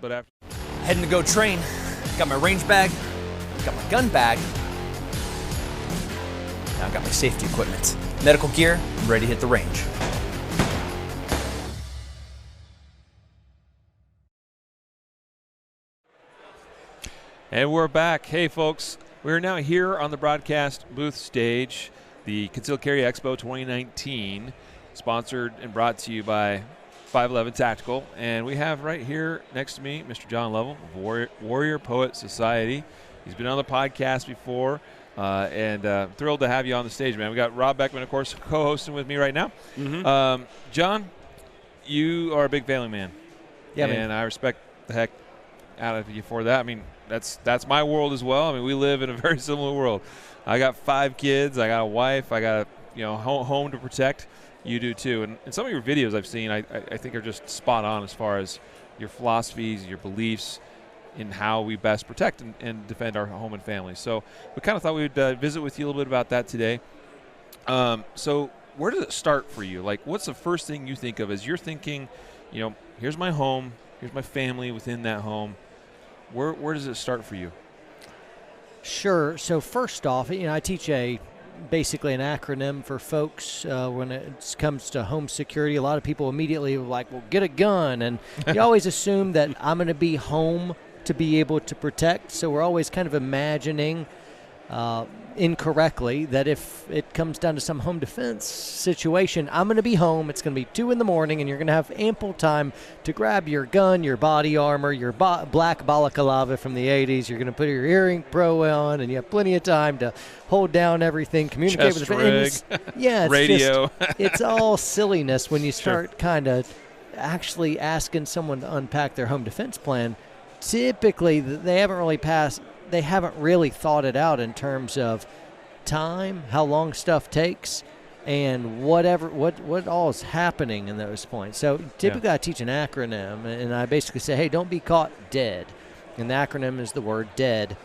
but after Heading to go train. Got my range bag, got my gun bag. Now I got my safety equipment. Medical gear, I'm ready to hit the range. And we're back. Hey, folks. We're now here on the broadcast booth stage, the Concealed Carry Expo 2019, sponsored and brought to you by 511 Tactical. And we have right here next to me Mr. John Lovell of Warrior Poet Society. He's been on the podcast before, and thrilled to have you on the stage, man. We got Rob Beckman, of course, co-hosting with me right now. Mm-hmm. John, you are a big family man. Yeah, and I respect the heck out of you for that. I mean, that's my world as well. I mean, we live in a very similar world. I got 5 kids. I got a wife. I got a home to protect. You do too. And some of your videos I've seen, I think are just spot on as far as your philosophies, your beliefs in how we best protect and defend our home and family. So we kind of thought we would visit with you a little bit about that today. So where does it start for you? Like, what's the first thing you think of as you're thinking, here's my home, here's my family within that home. Where does it start for you? Sure. So first off, I teach basically an acronym for folks when it comes to home security. A lot of people immediately are like, well, get a gun. And you always assume that I'm going to be home to be able to protect. So we're always kind of imagining incorrectly that if it comes down to some home defense situation, I'm going to be home. It's going to be 2 a.m. and you're going to have ample time to grab your gun, your body armor, your black balaclava from the 80s. You're going to put your hearing pro on, and you have plenty of time to hold down everything, communicate Chest with rig, it's radio. It's all silliness when you start kind of actually asking someone to unpack their home defense plan. Typically, they haven't really thought it out in terms of time, how long stuff takes, and what all is happening in those points. So typically I teach an acronym, and I basically say, hey, don't be caught dead. And the acronym is the word dead.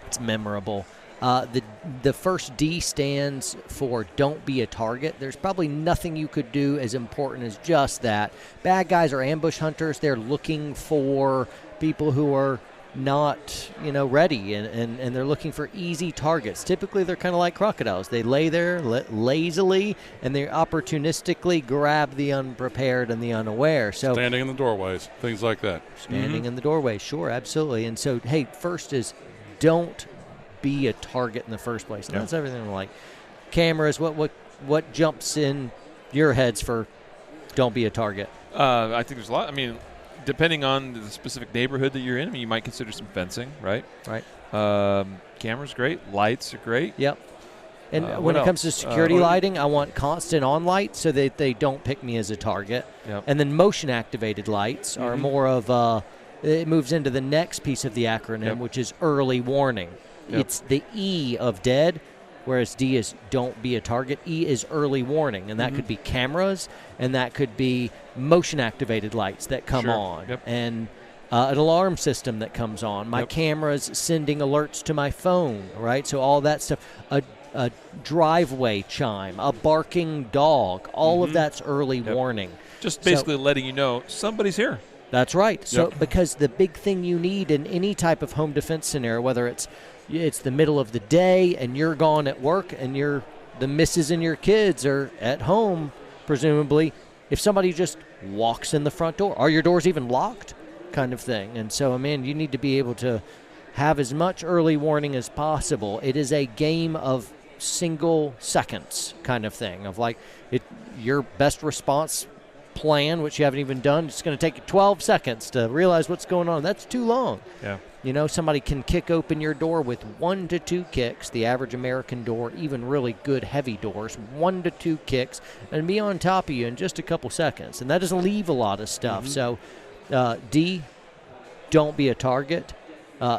It's memorable. The first D stands for don't be a target. There's probably nothing you could do as important as just that. Bad guys are ambush hunters. They're looking for people who are not ready, and they're looking for easy targets. Typically they're kind of like crocodiles. They lay there lazily, and they opportunistically grab the unprepared and the unaware. So standing in the doorways, things like that. Standing in the doorway, sure, absolutely. And so, hey, first is don't be a target in the first place. And that's everything like cameras. What jumps in your heads for don't be a target? I think there's a lot. I mean, depending on the specific neighborhood that you're in, you might consider some fencing, right? Right. Cameras, great. Lights are great. Yep. And when it comes to security lighting, I want constant on light so that they don't pick me as a target. Yep. And then motion-activated lights are more of it moves into the next piece of the acronym, which is early warning. Yep. It's the E of dead, whereas D is don't be a target. E is early warning, and that could be cameras, and that could be motion-activated lights that come on, and an alarm system that comes on. My camera's sending alerts to my phone, right? So all that stuff. A driveway chime, a barking dog, all of that's early warning. Just basically letting you know somebody's here. That's right. So because the big thing you need in any type of home defense scenario, whether it's the middle of the day and you're gone at work and the missus and your kids are at home, presumably, if somebody just walks in the front door, are your doors even locked, kind of thing. And so, you need to be able to have as much early warning as possible. It is a game of single seconds kind of thing, of like your best response plan, which you haven't even done, it's going to take you 12 seconds to realize what's going on. That's too long. Yeah. Somebody can kick open your door with 1 to 2 kicks, the average American door, even really good heavy doors, 1 to 2 kicks, and be on top of you in just a couple seconds. And that doesn't leave a lot of stuff. So D, don't be a target.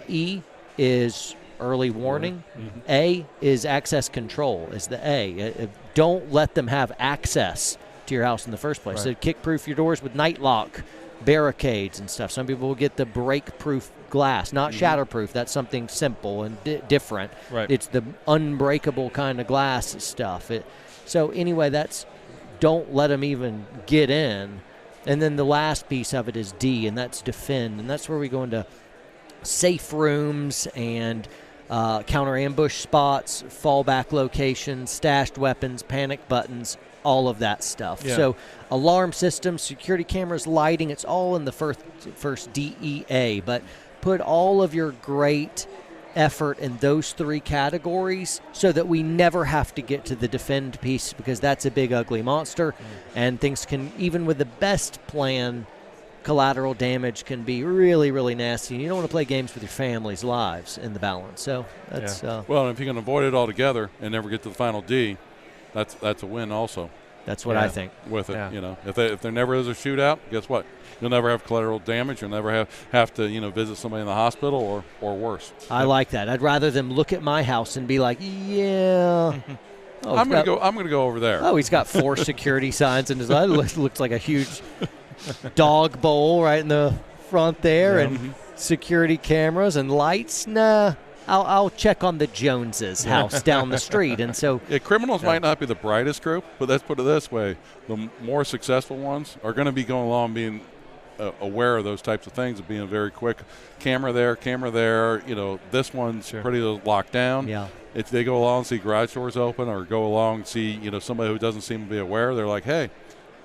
E is early warning. A is access control, is the A. Don't let them have access to your house in the first place. So kick-proof your doors with night lock, barricades and stuff. Some people will get the break-proof glass, not shatterproof. That's something simple and different. Right. It's the unbreakable kind of glass stuff. So anyway, that's don't let them even get in. And then the last piece of it is D, and that's defend. And that's where we go into safe rooms and counter ambush spots, fallback locations, stashed weapons, panic buttons, all of that stuff. Yeah. So alarm systems, security cameras, lighting, it's all in the first DEA. But put all of your great effort in those three categories so that we never have to get to the defend piece, because that's a big ugly monster, and things can, even with the best plan, collateral damage can be really, really nasty. You don't want to play games with your family's lives in the balance. So that's well, and if you can avoid it altogether and never get to the final D, that's a win also. That's what I think. With it, if there never is a shootout, guess what? You'll never have collateral damage. You'll never have to visit somebody in the hospital or worse. I like that. I'd rather them look at my house and be like, yeah. I'm gonna go over there. Oh, he's got 4 security signs in his eye. Looks like a huge dog bowl right in the front there, and security cameras and lights. Nah. I'll check on the Joneses' house down the street. And so criminals might not be the brightest group, but let's put it this way. The more successful ones are going to be going along being aware of those types of things, and being very quick. Camera there. This one's pretty locked down. Yeah. If they go along and see garage doors open, or go along and see somebody who doesn't seem to be aware, they're like, hey,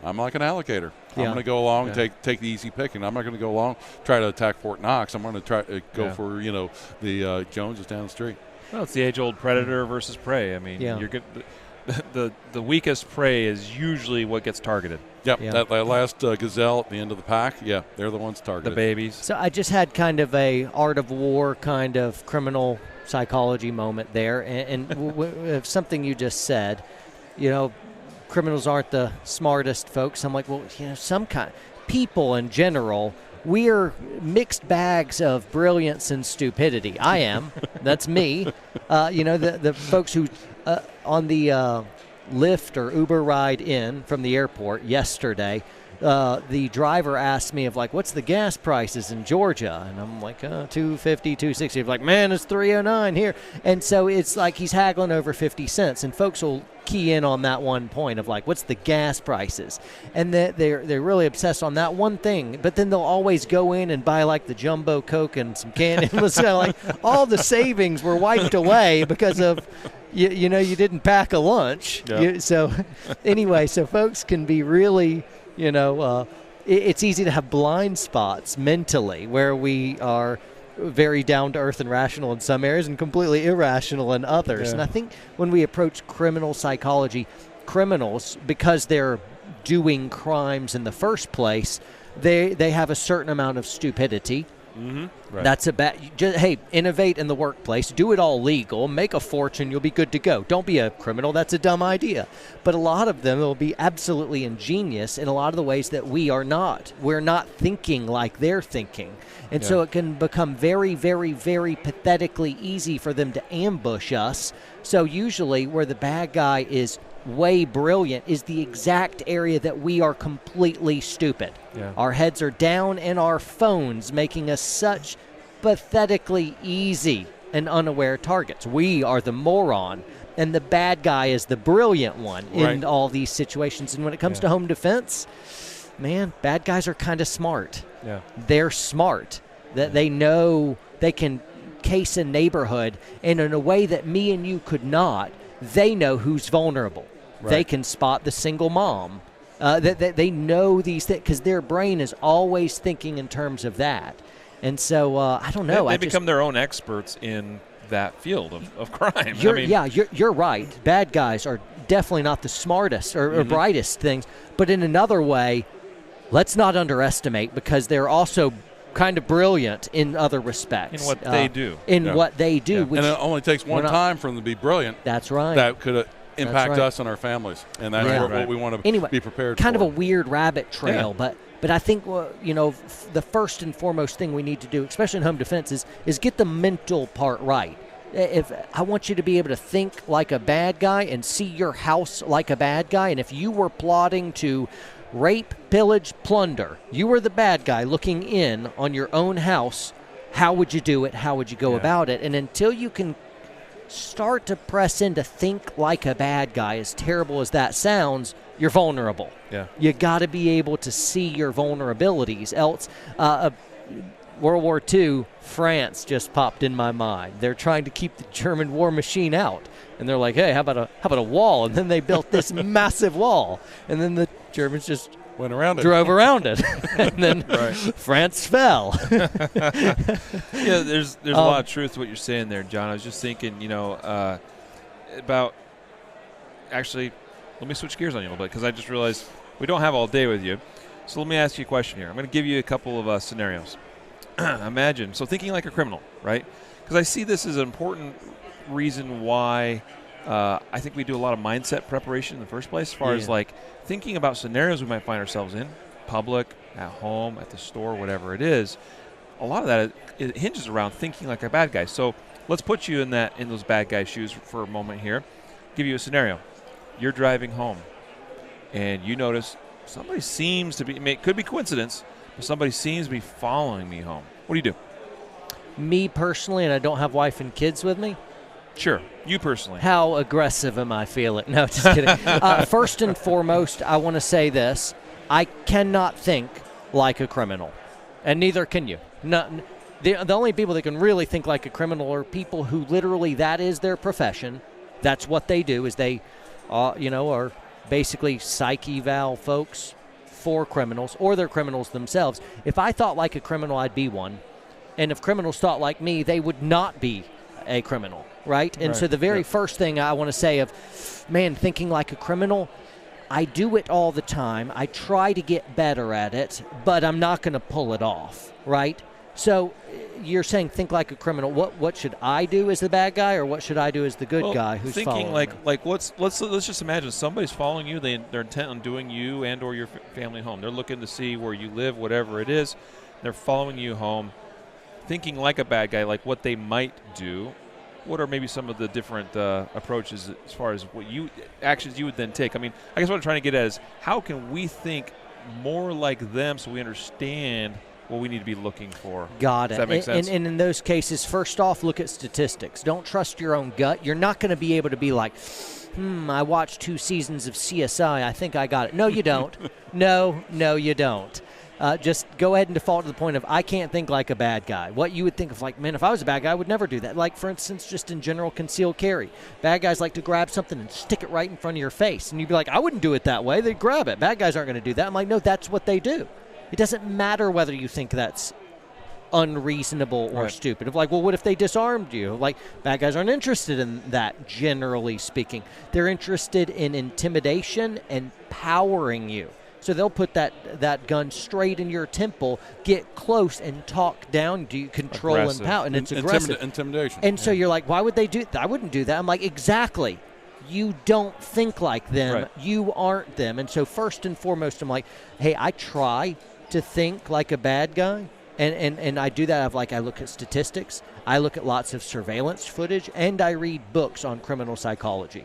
I'm like an allocator. I'm going to go along and take the easy pick, and I'm not going to go along try to attack Fort Knox. I'm going to try to go for the Joneses down the street. Well, it's the age-old predator versus prey. I mean, you're good. The weakest prey is usually what gets targeted. Yep, that last gazelle at the end of the pack. Yeah, they're the ones targeted. The babies. So I just had kind of a art of war kind of criminal psychology moment there, and something you just said, criminals aren't the smartest folks. I'm like, well, some kind people in general, we're mixed bags of brilliance and stupidity. I am. That's me. The folks who on the Lyft or Uber ride in from the airport yesterday, the driver asked me what's the gas prices in Georgia? And I'm like, $2.50, $2.60. He's like, man, it's $3.09 here. And so it's like he's haggling over 50 cents. And folks will key in on that one point of what's the gas prices? And they're really obsessed on that one thing. But then they'll always go in and buy the jumbo Coke and some candy. All the savings were wiped away because of you didn't pack a lunch. Yep. So anyway, so folks can be really it's easy to have blind spots mentally where we are very down to earth and rational in some areas and completely irrational in others. And I think when we approach criminal psychology, criminals, because they're doing crimes in the first place, they have a certain amount of stupidity. Mm-hmm. Right. That's hey, innovate in the workplace, do it all legal, make a fortune, you'll be good to go. Don't be a criminal, that's a dumb idea. But a lot of them will be absolutely ingenious in a lot of the ways that we are not. We're not thinking like they're thinking. And so it can become very, very, very pathetically easy for them to ambush us. So usually where the bad guy is way brilliant is the exact area that we are completely stupid. Yeah. Our heads are down in our phones, making us such pathetically easy and unaware targets. We are the moron, and the bad guy is the brilliant one in all these situations. And when it comes to home defense, man, bad guys are kind of smart. Yeah. They're smart. That they know they can case a neighborhood, and in a way that me and you could not. They know who's vulnerable. Right. They can spot the single mom. They know these things because their brain is always thinking in terms of that. And so I don't know. They become their own experts in that field of crime. You're right. Bad guys are definitely not the smartest or brightest things. But in another way, let's not underestimate, because they're also kind of brilliant in other respects. In what they do. What they do. Yeah. Which and it only takes one time for them to be brilliant. That's right. That could impact us and our families. And that's what we want to be prepared for. Kind of a weird rabbit trail, but I think the first and foremost thing we need to do, especially in home defense, is get the mental part right. If I want you to be able to think like a bad guy and see your house like a bad guy, and if you were plotting to rape, pillage, plunder, you were the bad guy looking in on your own house, how would you do it? How would you go about it? And until you can start to press in to think like a bad guy, as terrible as that sounds, you're vulnerable. Yeah. You got to be able to see your vulnerabilities. Else, World War II, France just popped in my mind. They're trying to keep the German war machine out, and they're like, "Hey, how about a wall?" And then they built this massive wall, and then the Germans just went around it, drove around it, and then France fell. Yeah, there's a lot of truth to what you're saying there, John. I was just thinking, about actually. Let me switch gears on you a little bit because I just realized we don't have all day with you. So let me ask you a question here. I'm going to give you a couple of scenarios. Imagine, so thinking like a criminal, right? Because I see this as an important reason why I think we do a lot of mindset preparation in the first place, as far as like thinking about scenarios we might find ourselves in, public, at home, at the store, whatever it is. A lot of that it hinges around thinking like a bad guy. So let's put you in those bad guy shoes for a moment here. Give you a scenario. You're driving home, and you notice somebody seems to be, it could be coincidence, but somebody seems to be following me home. What do you do? Me personally, and I don't have wife and kids with me? Sure, you personally. How aggressive am I feeling? No, just kidding. First and foremost, I want to say this. I cannot think like a criminal, and neither can you. The only people that can really think like a criminal are people who literally that is their profession. That's what they do, is they are basically psych eval folks for criminals, or they're criminals themselves. If I thought like a criminal, I'd be one. And if criminals thought like me, they would not be a criminal, right? And so the very first thing I want to say of, man, thinking like a criminal, I do it all the time. I try to get better at it, but I'm not going to pull it off, right? So you're saying think like a criminal. What should I do as the bad guy, or what should I do as the good guy who's thinking following me? like let's just imagine somebody's following you. They're intent on doing you and or your family home. They're looking to see where you live, whatever it is. They're following you home. Thinking like a bad guy, like what they might do. What are maybe some of the different approaches as far as actions you would then take? I mean, I guess what I'm trying to get at is how can we think more like them so we understand what we need to be looking for. Got it. Does that make sense? And in those cases, first off, look at statistics. Don't trust your own gut. You're not going to be able to be like, I watched 2 seasons of CSI. I think I got it. No, you don't. No, you don't. Just go ahead and default to the point of I can't think like a bad guy. What you would think of like, man, if I was a bad guy, I would never do that. Like, for instance, just in general, concealed carry. Bad guys like to grab something and stick it right in front of your face. And you'd be like, I wouldn't do it that way. They'd grab it. Bad guys aren't going to do that. I'm like, no, that's what they do. It doesn't matter whether you think that's unreasonable or stupid. Of like, well, what if they disarmed you? Like, bad guys aren't interested in that, generally speaking. They're interested in intimidation and powering you. So they'll put that gun straight in your temple, get close, and talk down. Do you control and power? And it's aggressive. Intimidation. And so you're like, why would they do that? I wouldn't do that. I'm like, exactly. You don't think like them. Right. You aren't them. And so first and foremost, I'm like, hey, I try to think like a bad guy. And I do that. I look at statistics. I look at lots of surveillance footage. And I read books on criminal psychology.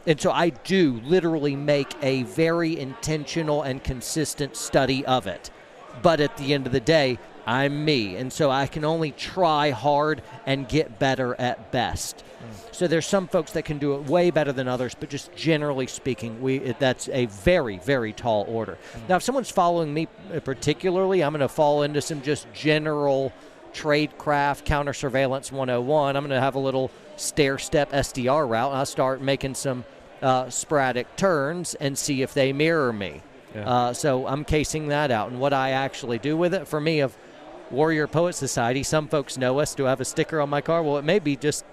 And so I do literally make a very intentional and consistent study of it. But at the end of the day, I'm me. And so I can only try hard and get better at best. So there's some folks that can do it way better than others, but just generally speaking, that's a very, very tall order. Now, if someone's following me particularly, I'm going to fall into some just general tradecraft, counter surveillance 101. I'm going to have a little stair-step SDR route, and I'll start making some sporadic turns and see if they mirror me. Yeah. So I'm casing that out. And what I actually do with it, for me, of Warrior Poet Society, some folks know us. Do I have a sticker on my car? Well, it may be just,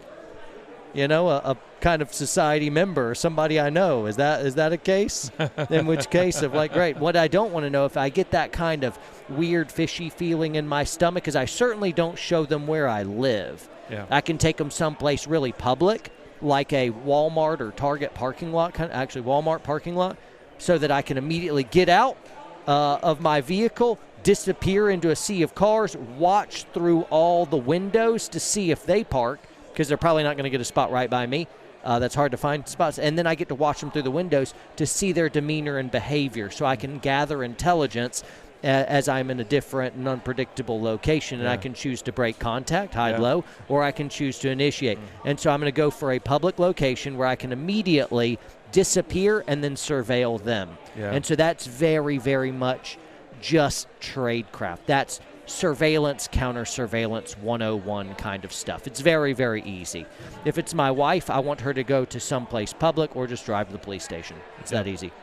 a kind of society member or somebody I know. Is that a case? In which case of like, great. What I don't want to know, if I get that kind of weird fishy feeling in my stomach, is I certainly don't show them where I live. Yeah. I can take them someplace really public, like a Walmart or Target parking lot, Walmart parking lot, so that I can immediately get out of my vehicle, disappear into a sea of cars, watch through all the windows to see if they park, because they're probably not going to get a spot right by me. That's hard to find spots. And then I get to watch them through the windows to see their demeanor and behavior, so I can gather intelligence as I'm in a different and unpredictable location, and I can choose to break contact, hide low, or I can choose to initiate. And so I'm going to go for a public location where I can immediately disappear and then surveil them. And so that's very, very much just tradecraft. That's surveillance, counter-surveillance 101 kind of stuff. It's very, very easy. If it's my wife, I want her to go to someplace public or just drive to the police station. It's that easy.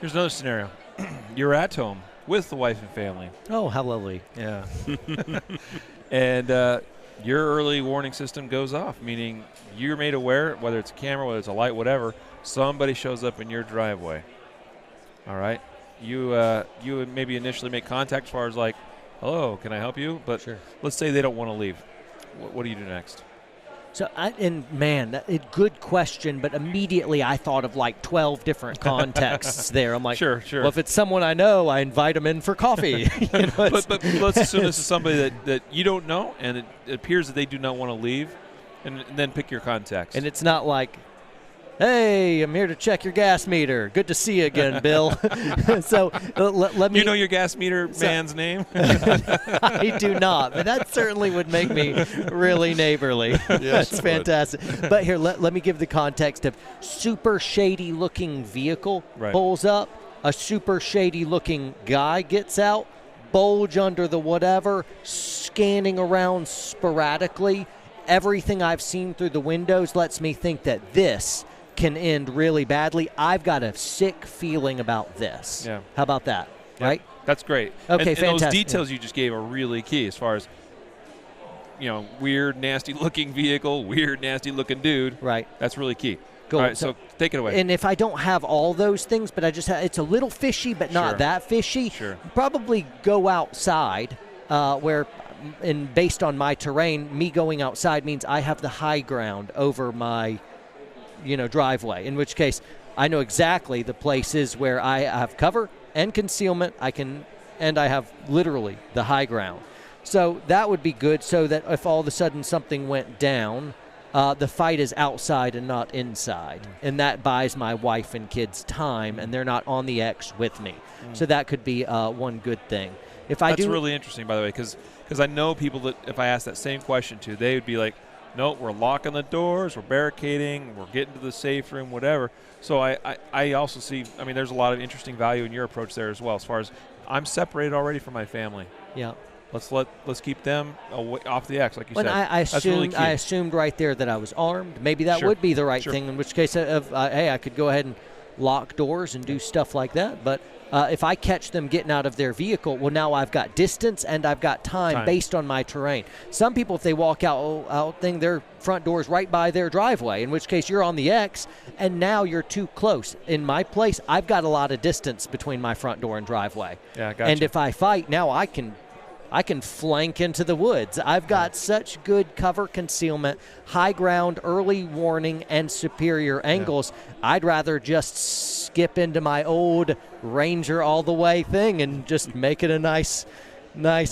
Here's another scenario. You're at home with the wife and family. Oh, how lovely. Yeah. And your early warning system goes off, meaning you're made aware, whether it's a camera, whether it's a light, whatever, somebody shows up in your driveway. All right? You would maybe initially make contact as far as like, hello, can I help you? But let's say they don't want to leave. What do you do next? So, good question, but immediately I thought of like 12 different contexts there. I'm like, sure. Well, if it's someone I know, I invite them in for coffee. But let's assume this is somebody that you don't know, and it appears that they do not want to leave, and then pick your context. And it's not like, hey, I'm here to check your gas meter. Good to see you again, Bill. So let me. You know your gas meter man's name? I do not, but that certainly would make me really neighborly. Yes, that's fantastic. But here, let me give the context of super shady looking vehicle pulls up, a super shady looking guy gets out, bulge under the whatever, scanning around sporadically. Everything I've seen through the windows lets me think that this can end really badly. I've got a sick feeling about this. Yeah. How about that? Yeah, right? That's great. Okay, and fantastic. those details you just gave are really key as far as, weird, nasty-looking vehicle, weird, nasty-looking dude. Right. That's really key. Cool. All right, so take it away. And if I don't have all those things, but I just it's a little fishy, but not that fishy, probably go outside and based on my terrain, me going outside means I have the high ground over my driveway, in which case I know exactly the places where I have cover and concealment. I have literally the high ground. So that would be good, so that if all of a sudden something went down, the fight is outside and not inside. And that buys my wife and kids time, and they're not on the X with me. So that could be one good thing. That's really interesting, by the way, because I know people that if I ask that same question to, they would be like, nope, we're locking the doors, we're barricading, we're getting to the safe room, whatever. So I also see, there's a lot of interesting value in your approach there as well, as far as I'm separated already from my family. Yeah. Let's keep them off the X, like you said. I assumed right there that I was armed. Maybe that would be the right thing, in which case, hey, I could go ahead and lock doors and do stuff like that. But if I catch them getting out of their vehicle, well, now I've got distance and I've got time based on my terrain. Some people, if they walk out their front door's right by their driveway, in which case you're on the X, and now you're too close. In my place, I've got a lot of distance between my front door and driveway. Yeah, gotcha. And if I fight, now I can flank into the woods. I've got such good cover concealment, high ground, early warning, and superior angles. I'd rather just skip into my old Ranger all the way thing and just make it a nice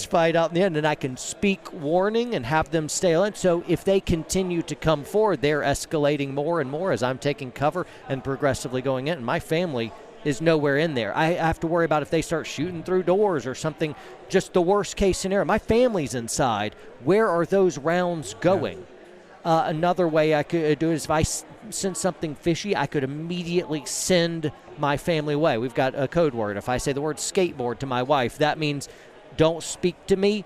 fight out in the end. And I can speak warning and have them stay on. So if they continue to come forward, they're escalating more and more as I'm taking cover and progressively going in. And my family is nowhere in there. I have to worry about if they start shooting through doors or something, just the worst case scenario. My family's inside. Where are those rounds going? Another way I could do it is if I sense something fishy, I could immediately send my family away. We've got a code word. If I say the word skateboard to my wife, that means don't speak to me,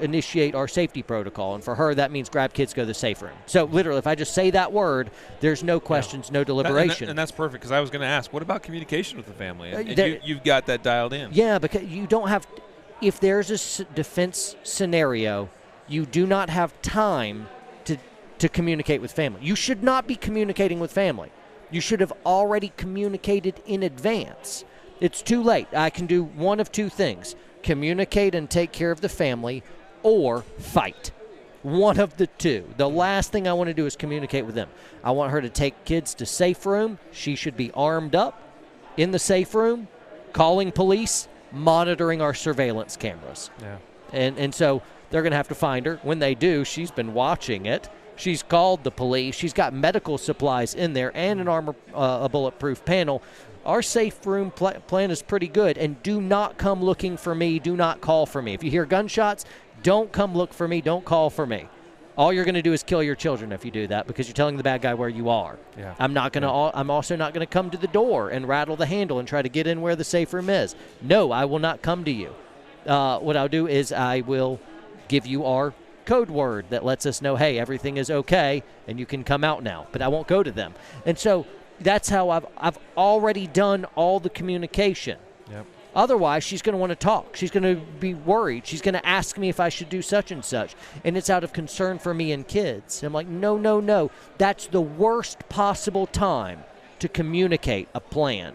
initiate our safety protocol. And for her, that means grab kids, go to the safe room. So literally, if I just say that word, there's no questions, no deliberation. And that's perfect, because I was going to ask, what about communication with the family? And you've got that dialed in. Yeah, because you don't have – if there's a defense scenario, you do not have time to communicate with family. You should not be communicating with family. You should have already communicated in advance. It's too late. I can do one of two things: communicate and take care of the family, or fight. One of the two. The last thing I want to do is communicate with them. I want her to take kids to safe room. She should be armed up in the safe room, calling police, monitoring our surveillance cameras. Yeah. And so they're going to have to find her. When they do, she's been watching it. She's called the police. She's got medical supplies in there and a bulletproof panel. our safe room plan is pretty good, and do not come looking for me. Do not call for me. If you hear gunshots, don't come look for me. Don't call for me. All you're going to do is kill your children if you do that, because you're telling the bad guy where you are. Yeah. I'm also not going to come to the door and rattle the handle and try to get in where the safe room is. No, I will not come to you. What I'll do is I will give you our code word that lets us know, hey, everything is okay and you can come out now. But I won't go to them. And so that's how I've already done all the communication. Yep. Otherwise, she's going to want to talk. She's going to be worried. She's going to ask me if I should do such and such. And it's out of concern for me and kids. I'm like, no. That's the worst possible time to communicate a plan.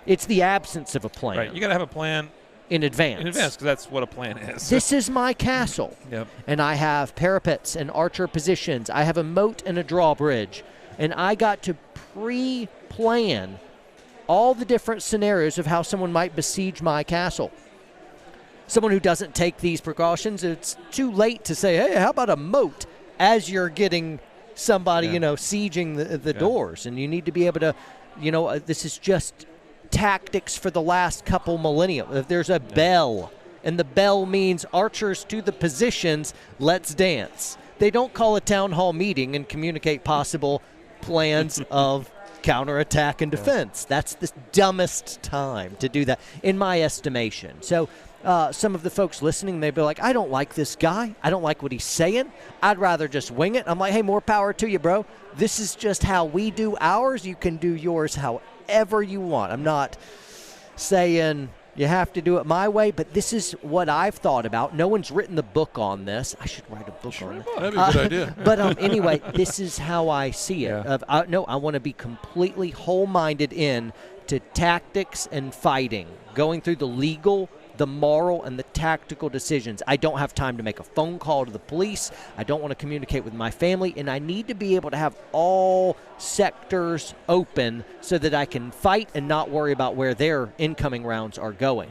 It's the absence of a plan. Right. You got to have a plan in advance. Because that's what a plan is. This is my castle. Yep. And I have parapets and archer positions. I have a moat and a drawbridge. And I got to pre-plan all the different scenarios of how someone might besiege my castle. Someone who doesn't take these precautions, it's too late to say, hey, how about a moat as you're getting somebody, sieging the doors. And you need to be able to, this is just tactics for the last couple millennia. If there's a bell, and the bell means archers to the positions, let's dance. They don't call a town hall meeting and communicate possible plans of counterattack and defense. That's the dumbest time to do that, in my estimation. So some of the folks listening, they'd be like, I don't like this guy. I don't like what he's saying. I'd rather just wing it. I'm like, hey, more power to you, bro. This is just how we do ours. You can do yours however you want. I'm not saying you have to do it my way, but this is what I've thought about. No one's written the book on this. I should write a book on it. That'd be a good idea. But anyway, this is how I see it. I want to be completely whole-minded in to tactics and fighting, going through the legal, the moral, and the tactical decisions. I don't have time to make a phone call to the police. I don't want to communicate with my family, and I need to be able to have all sectors open so that I can fight and not worry about where their incoming rounds are going.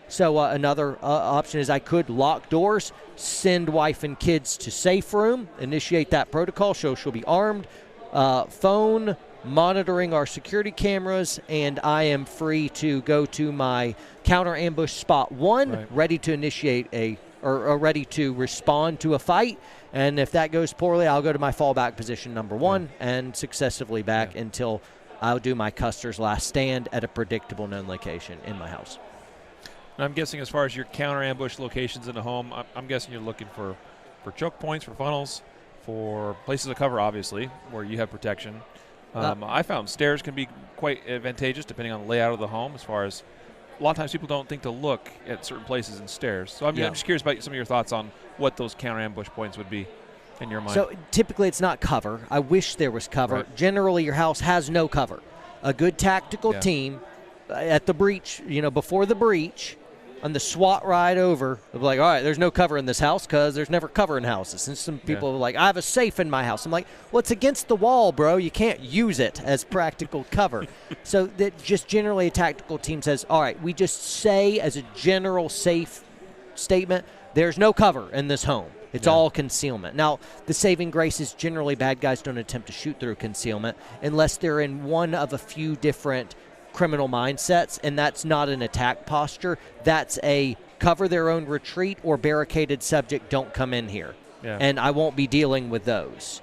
So another option is I could lock doors, send wife and kids to safe room, initiate that protocol, so she'll be armed, phone, monitoring our security cameras, and I am free to go to my counter ambush spot one, ready to initiate or ready to respond to a fight. And if that goes poorly, I'll go to my fallback position number one and successively back until I'll do my Custer's last stand at a predictable known location in my house. And I'm guessing as far as your counter ambush locations in the home, I'm guessing you're looking for choke points, for funnels, for places of cover, obviously, where you have protection. I found stairs can be quite advantageous depending on the layout of the home, as far as a lot of times people don't think to look at certain places in stairs. So I'm just curious about some of your thoughts on what those counter ambush points would be in your mind. So typically it's not cover. I wish there was cover. Right. Generally your house has no cover. A good tactical team at the breach, before the breach, on the SWAT ride over, they'll be like, all right, there's no cover in this house because there's never cover in houses. And some people are like, I have a safe in my house. I'm like, well, it's against the wall, bro. You can't use it as practical cover. So that just generally a tactical team says, all right, we just say as a general safe statement, there's no cover in this home. It's all concealment. Now, the saving grace is generally bad guys don't attempt to shoot through concealment unless they're in one of a few different criminal mindsets, and that's not an attack posture. That's a cover their own retreat or barricaded subject, don't come in here. And I won't be dealing with those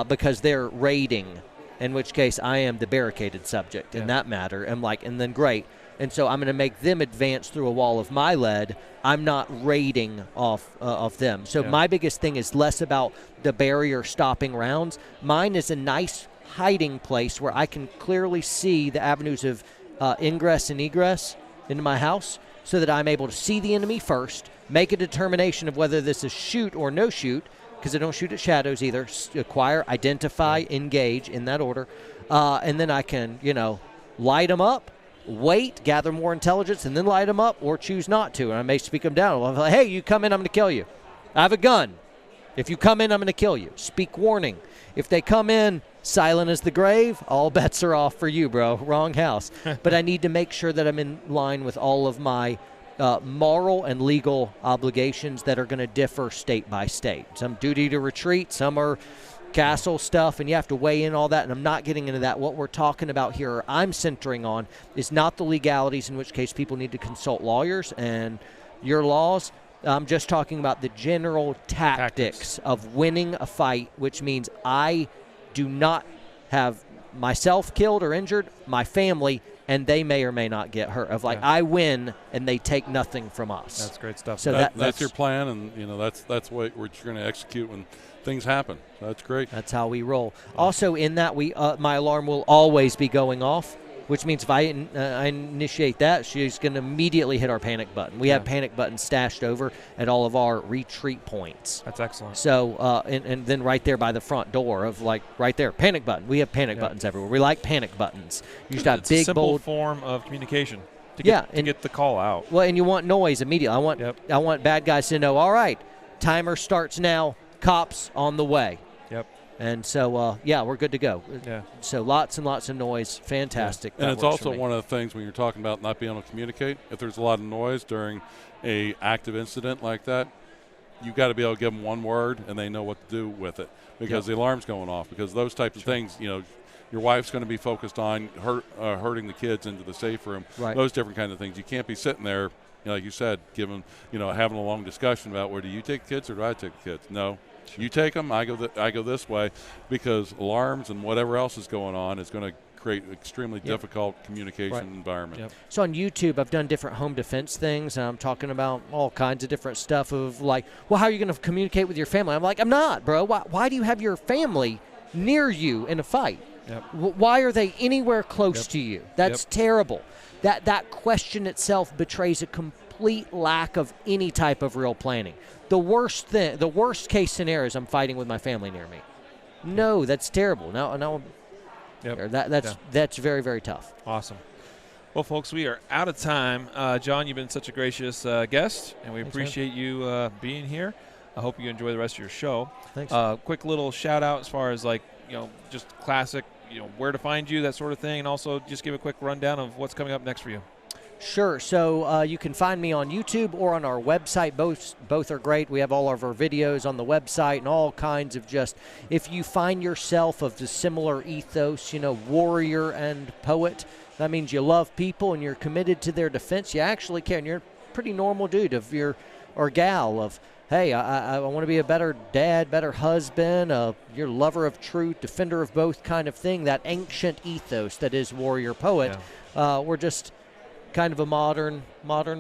because they're raiding, in which case I am the barricaded subject in that matter. And then great. And so I'm going to make them advance through a wall of my lead. I'm not raiding off of them. So my biggest thing is less about the barrier stopping rounds. Mine is a nice hiding place where I can clearly see the avenues of ingress and egress into my house so that I'm able to see the enemy first, make a determination of whether this is shoot or no shoot, because I don't shoot at shadows either. Acquire, identify, engage in that order. And then I can, light them up, wait, gather more intelligence, and then light them up or choose not to. And I may speak them down. I'll be like, hey, you come in, I'm going to kill you. I have a gun. If you come in, I'm going to kill you. Speak warning. If they come in silent as the grave, all bets are off for you, bro. Wrong house. But I need to make sure that I'm in line with all of my moral and legal obligations that are going to differ state by state. Some duty to retreat, some are castle stuff, and you have to weigh in all that, and I'm not getting into that. What we're talking about here, or I'm centering on, is not the legalities, in which case people need to consult lawyers and your laws. I'm just talking about the general tactics of winning a fight, which means I do not have myself killed or injured, my family, and they may or may not get hurt. Of like, I win and they take nothing from us. That's great stuff. So that's your plan, and that's what you're going to execute when things happen. That's great. That's how we roll. Also, in that, my alarm will always be going off, which means if I initiate that, she's going to immediately hit our panic button. We have panic buttons stashed over at all of our retreat points. That's excellent. So, and then right there by the front door of like right there, panic button. We have panic buttons everywhere. We like panic buttons. You just have it's big, a simple bold form of communication to get the call out. Well, and you want noise immediately. I want bad guys to know, all right, timer starts now, cops on the way. Yep. And so, we're good to go. Yeah. So lots and lots of noise. Fantastic. And it's also one of the things when you're talking about not being able to communicate, if there's a lot of noise during a active incident like that, you've got to be able to give them one word and they know what to do with it because the alarm's going off. Because those types of things, your wife's going to be focused on herding the kids into the safe room, those different kind of things. You can't be sitting there, like you said, having a long discussion about where do you take the kids or do I take the kids? No. You take them, I go this way, because alarms and whatever else is going on is going to create an extremely difficult communication environment. Yep. So on YouTube, I've done different home defense things, and I'm talking about all kinds of different stuff of like, well, how are you going to communicate with your family? I'm like, I'm not, bro. Why do you have your family near you in a fight? Yep. Why are they anywhere close to you? That's terrible. That question itself betrays a complete lack of any type of real planning. The worst case scenario is I'm fighting with my family near me. No, that's terrible. No, that's very, very tough. Awesome. Well, folks, we are out of time. John, you've been such a gracious guest, and we appreciate you being here. I hope you enjoy the rest of your show. Thanks. Quick little shout out as far as just classic, where to find you, that sort of thing, and also just give a quick rundown of what's coming up next for you. Sure. So you can find me on YouTube or on our website. Both are great. We have all of our videos on the website and all kinds of if you find yourself of the similar ethos, warrior and poet, that means you love people and you're committed to their defense. You actually care. And you're a pretty normal dude or gal of, hey, I want to be a better dad, better husband, you're lover of truth, defender of both kind of thing, that ancient ethos that is warrior poet. Yeah. We're just kind of a modern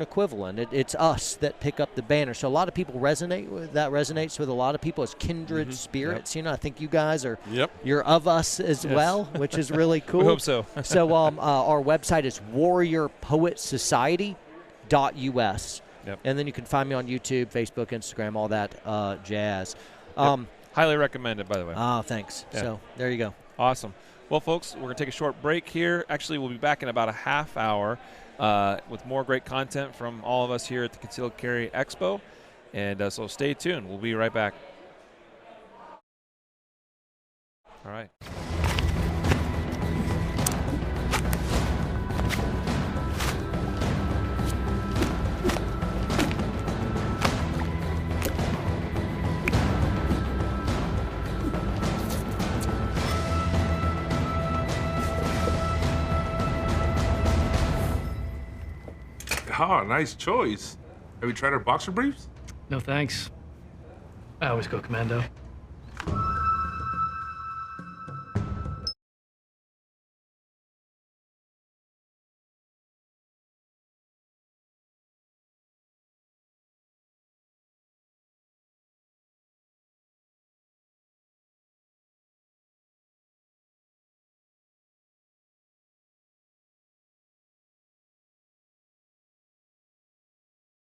equivalent. It's us that pick up the banner. So a lot of people resonates with a lot of people as kindred spirits. I think you guys are you're of us as well, which is really cool. We hope so. So our website is warriorpoetsociety.us. Yep. And then you can find me on YouTube, Facebook, Instagram, all that jazz. Highly recommended, by the way. Oh, thanks. Yeah. So there you go. Awesome. Well, folks, we're going to take a short break here. Actually, we'll be back in about a half hour with more great content from all of us here at the Concealed Carry Expo. And so stay tuned. We'll be right back. All right. Oh, nice choice. Have you tried our boxer briefs? No thanks. I always go commando.